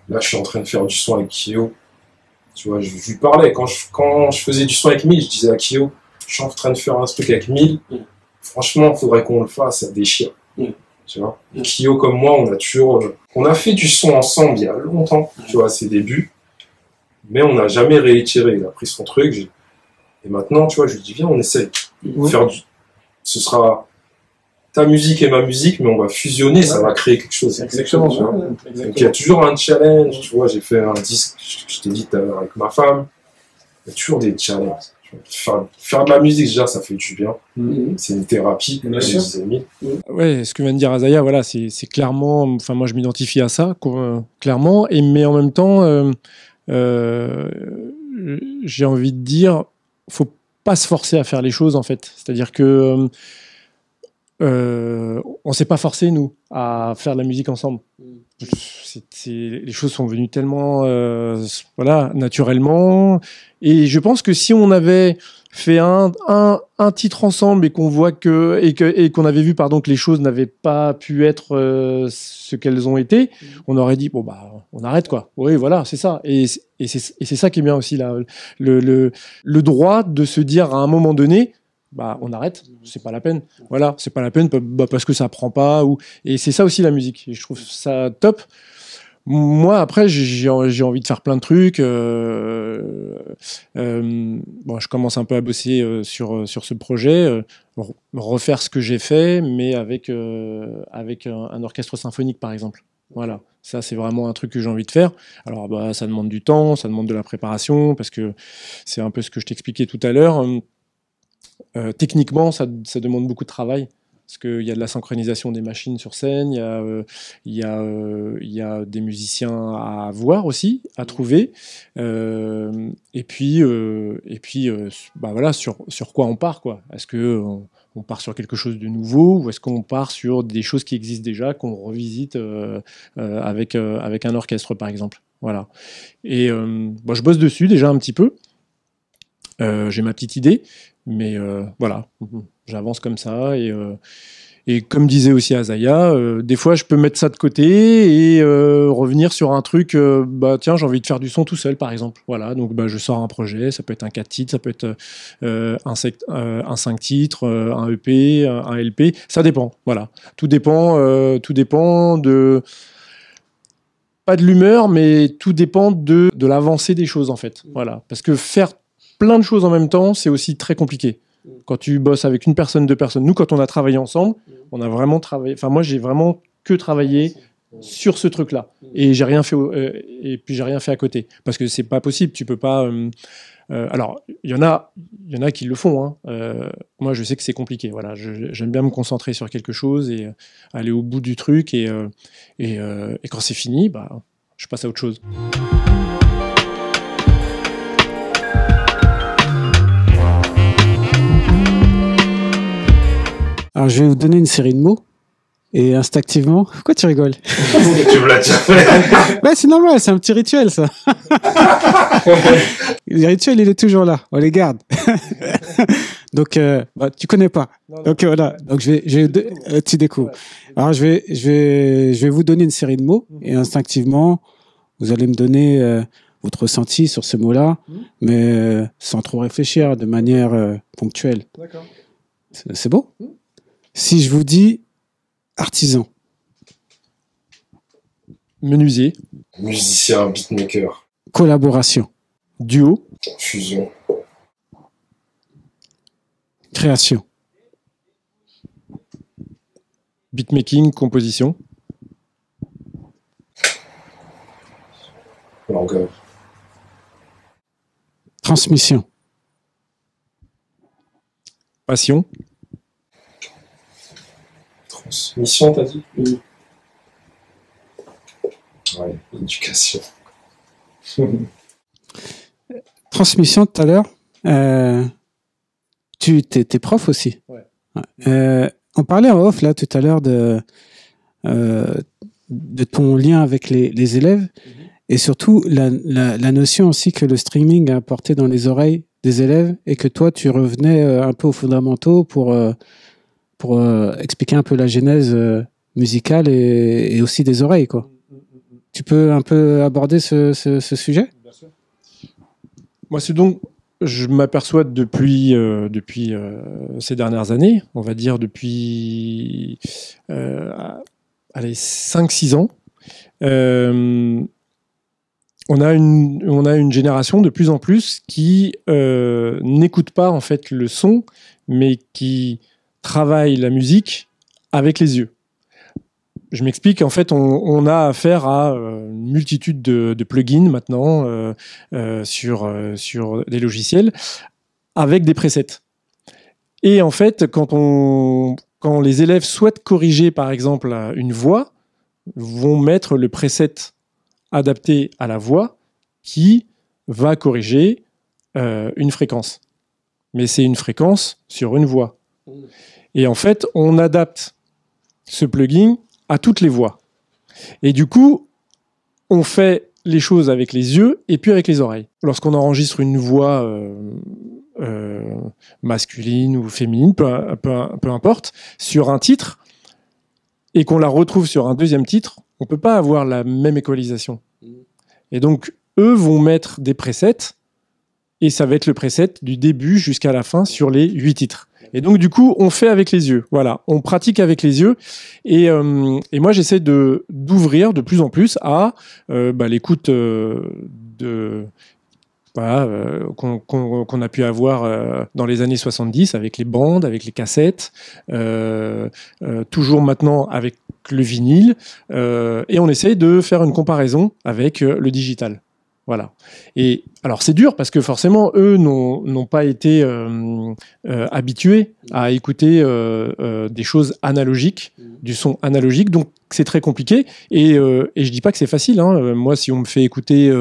Là, je suis en train de faire du son avec Kyo. Tu vois, je lui parlais. Quand je faisais du son avec 1000, je disais à Kyo, je suis en train de faire un truc avec 1000. Franchement, il faudrait qu'on le fasse, ça déchire. Tu vois. Kyo, comme moi, on a fait du son ensemble il y a longtemps, tu vois, à ses débuts. Mais on n'a jamais réitéré. Il a pris son truc. Et maintenant, tu vois, je lui dis, viens, on essaye. Ce sera ta musique et ma musique, mais on va fusionner, ça va créer quelque chose. Exactement. Tu vois. Donc il y a toujours un challenge, tu vois, j'ai fait un disque, je t'ai dit tout à l'heure, avec ma femme. Il y a toujours des challenges. Faire de la musique, déjà, ça fait du bien. C'est une thérapie, comme je disais. Ouais, ce que vient de dire Azaya, voilà, c'est clairement, enfin, moi, je m'identifie à ça, clairement, mais en même temps, j'ai envie de dire, faut pas se forcer à faire les choses, en fait. C'est-à-dire que on s'est pas forcé, nous, à faire de la musique ensemble. Les choses sont venues tellement voilà, naturellement. Et je pense que si on avait fait un titre ensemble et qu'on voit qu'on avait vu pardon, que les choses n'avaient pas pu être ce qu'elles ont été, on aurait dit bon bah on arrête quoi. Oui voilà c'est ça. Et c'est ça qui est bien aussi là, le droit de se dire à un moment donné bah on arrête, c'est pas la peine. Voilà, c'est pas la peine parce que ça prend pas et c'est ça aussi la musique. Et je trouve ça top. Moi, après, j'ai envie de faire plein de trucs. Bon, je commence un peu à bosser sur ce projet, refaire ce que j'ai fait, mais avec un orchestre symphonique, par exemple. Voilà, ça, c'est vraiment un truc que j'ai envie de faire. Alors, bah, ça demande du temps, ça demande de la préparation, parce que c'est un peu ce que je t'expliquais tout à l'heure. Techniquement, ça demande beaucoup de travail. parce qu'il y a de la synchronisation des machines sur scène, il y a des musiciens à voir aussi, à trouver, et puis bah voilà, sur quoi on part, quoi. Est-ce que on part sur quelque chose de nouveau, ou est-ce qu'on part sur des choses qui existent déjà, qu'on revisite avec un orchestre, par exemple. Voilà. Et bon, je bosse dessus déjà un petit peu. J'ai ma petite idée, mais voilà, j'avance comme ça. Et comme disait aussi Azaya, des fois je peux mettre ça de côté et revenir sur un truc, bah tiens, j'ai envie de faire du son tout seul, par exemple. Voilà, donc bah, je sors un projet, ça peut être un 4 titres, ça peut être un 5 titres, un EP, un LP, ça dépend. Voilà, tout dépend de pas de l'humeur, mais tout dépend de l'avancée des choses, en fait. Voilà, parce que faire plein de choses en même temps, c'est aussi très compliqué. Quand tu bosses avec une personne, deux personnes, nous, quand on a travaillé ensemble, on a vraiment travaillé. Enfin, moi, j'ai vraiment que travaillé sur ce truc-là, et j'ai rien fait. Et puis j'ai rien fait à côté, parce que c'est pas possible. Tu peux pas. Alors, il y en a qui le font. Hein. Moi, je sais que c'est compliqué. Voilà, j'aime bien me concentrer sur quelque chose et aller au bout du truc. Et quand c'est fini, bah, je passe à autre chose. Alors, je vais vous donner une série de mots. Et instinctivement, pourquoi tu rigoles? Tu me l'as déjà fait. Ouais, c'est normal, c'est un petit rituel, ça. Le rituel, il est toujours là. On les garde. Donc, bah, tu connais pas. Donc, voilà. Donc, tu découvres. Alors, je vais vous donner une série de mots. Et instinctivement, vous allez me donner votre ressenti sur ce mot-là, mais sans trop réfléchir, de manière ponctuelle. D'accord. C'est beau? Si je vous dis artisan. Menuisier. Musicien, beatmaker. Collaboration. Duo. Fusion. Création. Beatmaking, composition. Longueur. Transmission. Passion. Transmission, t'as dit? Oui. Ouais, éducation. Transmission, tout à l'heure. Tu t'es prof aussi. Ouais. On parlait en off, là, tout à l'heure de ton lien avec les élèves et surtout la notion aussi que le streaming a apporté dans les oreilles des élèves et que toi, tu revenais un peu aux fondamentaux pour expliquer un peu la genèse musicale et aussi des oreilles, quoi. Tu peux un peu aborder ce sujet? Bien sûr. Moi, c'est donc, je m'aperçois depuis ces dernières années, on va dire depuis 5-6 ans, on a une génération de plus en plus qui n'écoute pas en fait le son, mais qui travaille la musique avec les yeux. Je m'explique, en fait, on a affaire à une multitude de plugins maintenant sur des logiciels avec des presets. Et en fait, quand les élèves souhaitent corriger, par exemple, une voix, vont mettre le preset adapté à la voix qui va corriger une fréquence. Mais c'est une fréquence sur une voix. Et en fait, on adapte ce plugin à toutes les voix. Et du coup, on fait les choses avec les yeux et puis avec les oreilles. Lorsqu'on enregistre une voix masculine ou féminine, peu importe, sur un titre, et qu'on la retrouve sur un deuxième titre, on ne peut pas avoir la même équalisation. Et donc, eux vont mettre des presets, et ça va être le preset du début jusqu'à la fin sur les 8 titres. Et donc, du coup, on fait avec les yeux. Voilà, on pratique avec les yeux. Et moi, j'essaie d'ouvrir de plus en plus à l'écoute qu'on a pu avoir dans les années 70 avec les bandes, avec les cassettes, toujours maintenant avec le vinyle. Et on essaye de faire une comparaison avec le digital. Voilà. Et alors c'est dur parce que forcément eux n'ont pas été habitués à écouter des choses analogiques, du son analogique, donc c'est très compliqué. Et je dis pas que c'est facile. Hein. Moi, si on me fait écouter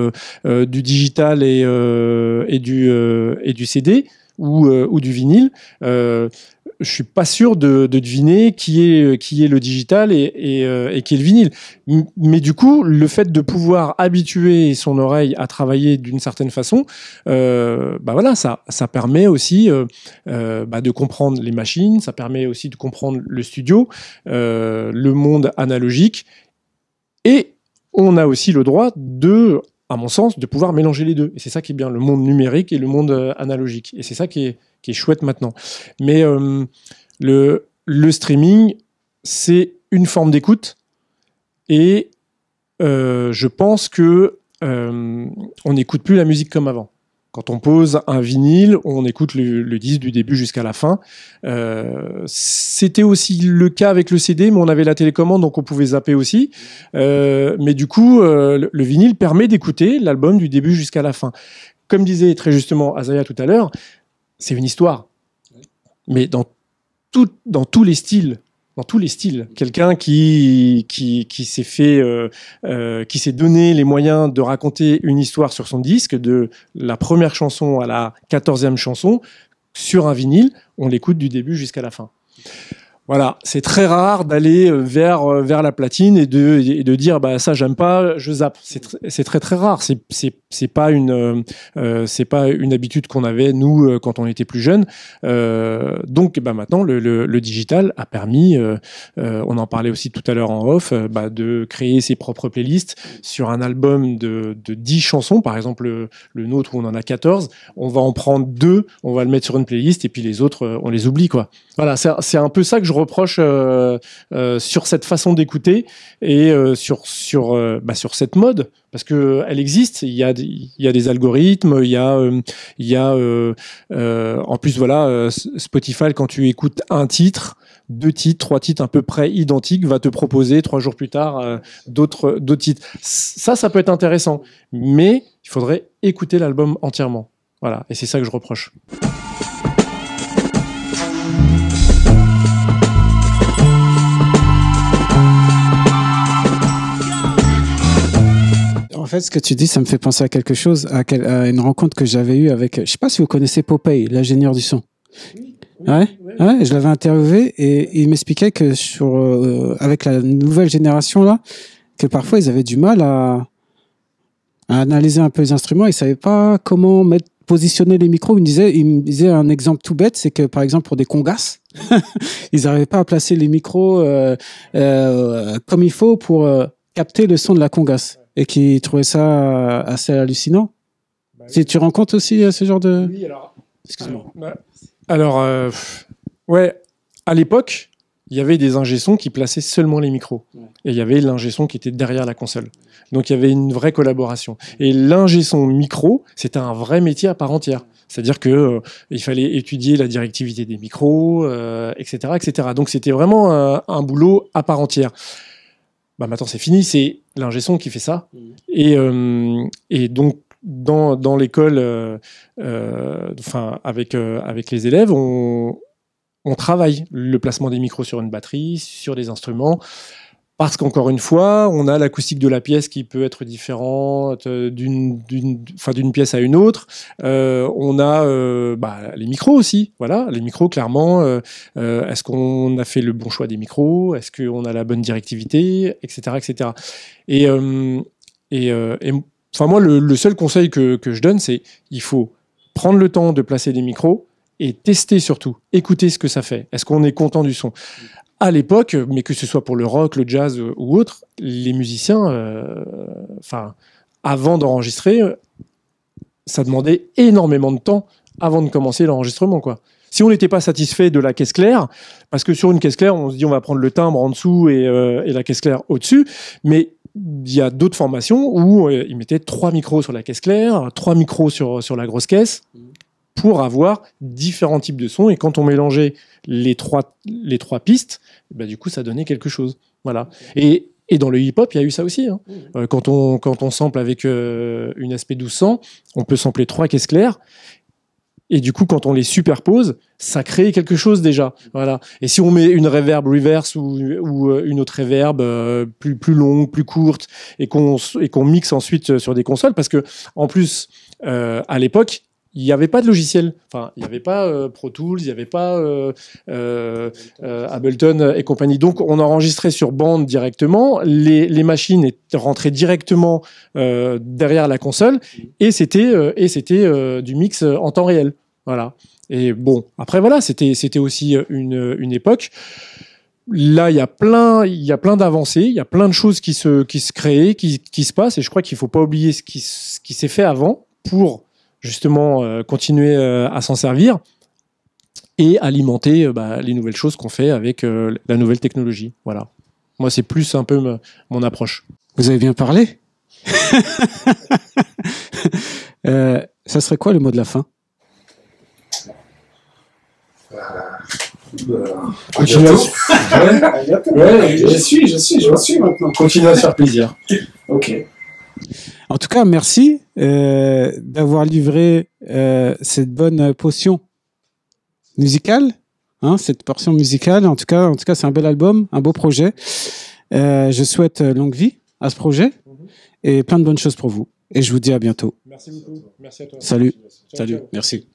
du digital et du CD ou du vinyle, je suis pas sûr de deviner qui est le digital et qui est le vinyle. Mais du coup, le fait de pouvoir habituer son oreille à travailler d'une certaine façon, voilà, ça permet aussi de comprendre les machines, ça permet aussi de comprendre le studio, le monde analogique, et on a aussi le droit à mon sens, de pouvoir mélanger les deux. Et c'est ça qui est bien, le monde numérique et le monde analogique. Et c'est ça qui est chouette maintenant. Mais le streaming, c'est une forme d'écoute. Et je pense que on n'écoute plus la musique comme avant. Quand on pose un vinyle, on écoute le disque du début jusqu'à la fin. C'était aussi le cas avec le CD, mais on avait la télécommande, donc on pouvait zapper aussi. Mais du coup, le vinyle permet d'écouter l'album du début jusqu'à la fin. Comme disait très justement Azaya tout à l'heure, c'est une histoire. Mais dans tous les styles, quelqu'un qui s'est fait, qui s'est donné les moyens de raconter une histoire sur son disque, de la première chanson à la 14e chanson, sur un vinyle, on l'écoute du début jusqu'à la fin. Voilà, c'est très rare d'aller vers la platine et de dire bah ça j'aime pas, je zappe. C'est très très rare. C'est pas une habitude qu'on avait nous quand on était plus jeunes. Donc maintenant le digital a permis, on en parlait aussi tout à l'heure en off, de créer ses propres playlists sur un album de 10 chansons, par exemple le nôtre où on en a 14. On va en prendre 2, on va le mettre sur une playlist et puis les autres on les oublie quoi. Voilà, c'est un peu ça que je reproche sur cette façon d'écouter et sur cette mode, parce que elle existe. Il y a des algorithmes, il y a en plus voilà, Spotify, quand tu écoutes un titre, 2 titres, 3 titres à peu près identiques, va te proposer 3 jours plus tard d'autres titres. Ça peut être intéressant, mais il faudrait écouter l'album entièrement. Voilà, et c'est ça que je reproche. En fait, ce que tu dis, ça me fait penser à quelque chose, à une rencontre que j'avais eue avec, je sais pas si vous connaissez Popeye, l'ingénieur du son. Oui. Ouais, je l'avais interviewé et il m'expliquait que avec la nouvelle génération là, que parfois ils avaient du mal à analyser un peu les instruments, ils savaient pas comment positionner les micros. Il me disait un exemple tout bête, c'est que par exemple pour des congas, ils n'arrivaient pas à placer les micros comme il faut pour capter le son de la congas, et qui trouvait ça assez hallucinant. Bah, oui. Tu rencontres aussi ce genre de... Oui, alors... Excuse-moi. Ouais, à l'époque, il y avait des ingé-sons qui plaçaient seulement les micros. Ouais. Et il y avait l'ingé-son qui était derrière la console. Donc il y avait une vraie collaboration. Et l'ingé-son micro, c'était un vrai métier à part entière. C'est-à-dire que il fallait étudier la directivité des micros, etc., etc. Donc c'était vraiment un boulot à part entière. Maintenant c'est fini, c'est l'ingé-son qui fait ça. Et donc dans l'école, avec les élèves, on travaille le placement des micros sur une batterie, sur des instruments, parce qu'encore une fois, on a l'acoustique de la pièce qui peut être différente d'une pièce à une autre. On a les micros aussi. Voilà, les micros, clairement. Est-ce qu'on a fait le bon choix des micros? Est-ce qu'on a la bonne directivité, etc., etc. Et moi, le seul conseil que je donne, c'est il faut prendre le temps de placer des micros et tester surtout, écouter ce que ça fait. Est-ce qu'on est content du son? À l'époque, mais que ce soit pour le rock, le jazz ou autre, les musiciens, avant d'enregistrer, ça demandait énormément de temps avant de commencer l'enregistrement, quoi. Si on n'était pas satisfait de la caisse claire, parce que sur une caisse claire, on se dit on va prendre le timbre en dessous et la caisse claire au-dessus, mais il y a d'autres formations où ils mettaient 3 micros sur la caisse claire, 3 micros sur la grosse caisse, pour avoir différents types de sons. Et quand on mélangeait les trois pistes, du coup, ça donnait quelque chose. Voilà. Et Et dans le hip-hop, il y a eu ça aussi. Hein. Quand on sample avec une SP1200, on peut sampler 3 caisses claires. Et du coup, quand on les superpose, ça crée quelque chose déjà. Voilà. Et si on met une reverb reverse ou une autre reverb plus longue, plus courte, et qu'on mixe ensuite sur des consoles, parce que en plus, à l'époque, il n'y avait pas de logiciel. Enfin, il n'y avait pas Pro Tools, il n'y avait pas Ableton et compagnie. Donc, on enregistrait sur bande directement. Les machines rentraient directement derrière la console et c'était du mix en temps réel. Voilà. Et bon, après voilà, c'était aussi une époque. Là, il y a plein d'avancées, il y a plein de choses qui se créent, qui se passent. Et je crois qu'il faut pas oublier ce qui s'est fait avant pour justement continuer à s'en servir et alimenter les nouvelles choses qu'on fait avec la nouvelle technologie. Voilà. Moi, c'est plus un peu mon approche. Vous avez bien parlé. Ça serait quoi le mot de la fin? Continuation. Ouais, je suis maintenant. Continue à se faire plaisir. Ok. En tout cas, merci d'avoir livré cette bonne potion musicale, hein, cette portion musicale. En tout cas, c'est un bel album, un beau projet. Je souhaite longue vie à ce projet et plein de bonnes choses pour vous. Et je vous dis à bientôt. Merci beaucoup. Merci à toi. Salut. Ciao, Salut. ciao. Merci.